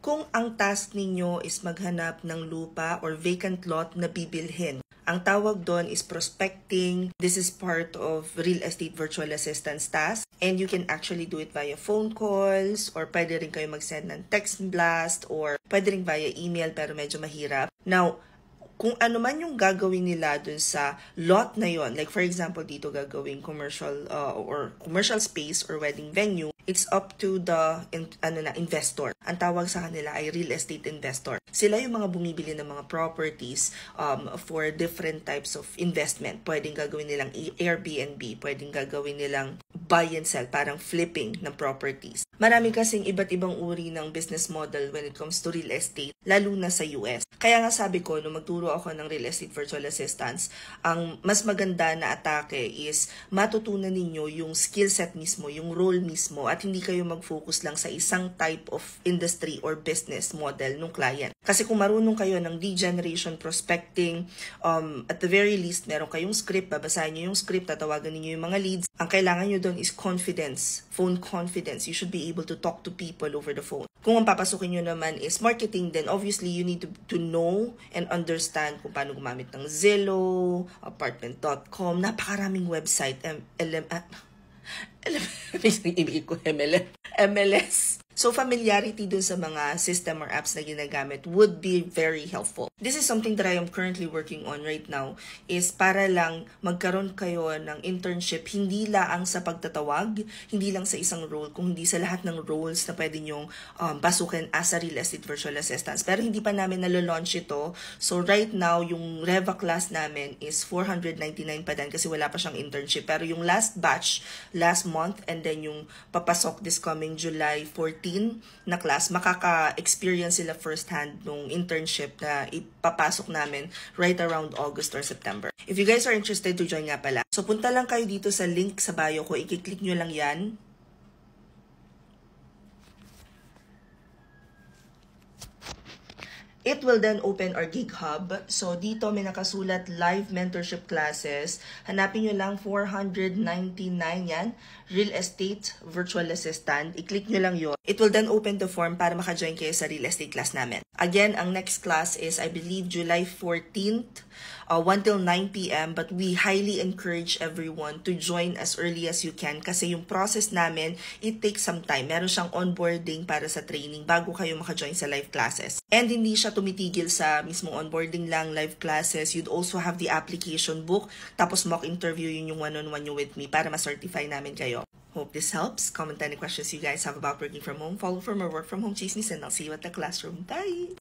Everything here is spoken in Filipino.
Kung ang task ninyo is maghanap ng lupa or vacant lot na bibilhin, ang tawag doon is prospecting. This is part of real estate virtual assistance task. And you can actually do it via phone calls or pwede rin kayo mag-send ng text blast or pwede rin via email pero medyo mahirap. Now, kung ano man yung gagawin nila dun sa lot na yon, like for example dito gagawing commercial or commercial space or wedding venue, it's up to the investor. Ang tawag sa kanila ay real estate investor. Sila yung mga bumibili ng mga properties for different types of investment. Pwedeng gagawin nilang Airbnb, pwedeng gagawin nilang buy and sell, parang flipping ng properties. Marami kasing iba't ibang uri ng business model when it comes to real estate, lalo na sa US. Kaya nga sabi ko, nung magturo ako ng real estate virtual assistance, ang mas maganda na atake is matutunan ninyo yung skill set mismo, yung role mismo, at hindi kayo mag-focus lang sa isang type of industry or business model ng client. Kasi kung marunong kayo ng lead generation, prospecting, at the very least, meron kayong script, babasahin nyo yung script, tatawagan niyo yung mga leads. Ang kailangan nyo doon is confidence, phone confidence. You should be able to talk to people over the phone. Kung ang papasukin nyo naman is marketing, then obviously you need to know and understand kung paano gumamit ng Zillow, apartment.com, napakaraming website, MLS. So, familiarity dun sa mga system or apps na ginagamit would be very helpful. This is something that I am currently working on right now is para lang magkaroon kayo ng internship hindi lang sa pagtatawag, hindi lang sa isang role, kung hindi sa lahat ng roles na pwede nyong pasukin as a real estate virtual assistance. Pero hindi pa namin nalalaunch ito. So, right now, yung Reva class namin is $499 pa din kasi wala pa siyang internship. Pero yung last batch, last month, and then yung papasok this coming July 14, na class, makaka-experience sila firsthand nung internship na ipapasok namin right around August or September. If you guys are interested to join nga pala, so punta lang kayo dito sa link sa bio ko, i-click nyo lang yan. It will then open our Gig Hub. So, dito may nakasulat live mentorship classes. Hanapin nyo lang 499 yan. Real Estate Virtual Assistant. I-click nyo lang yun. It will then open the form para maka-join kayo sa real estate class namin. Again, ang next class is, I believe, July 14th, 1 till 9 p.m. But we highly encourage everyone to join as early as you can kasi yung process namin, it takes some time. Meron siyang onboarding para sa training bago kayo maka-join sa live classes. And hindi siya tumitigil sa mismong onboarding lang, live classes. You'd also have the application book. Tapos mock interview yun yung one-on-one nyo with me para ma-certify namin kayo. Hope this helps. Comment any questions you guys have about working from home, follow from or work from home chismis, and I'll see you at the classroom. Bye!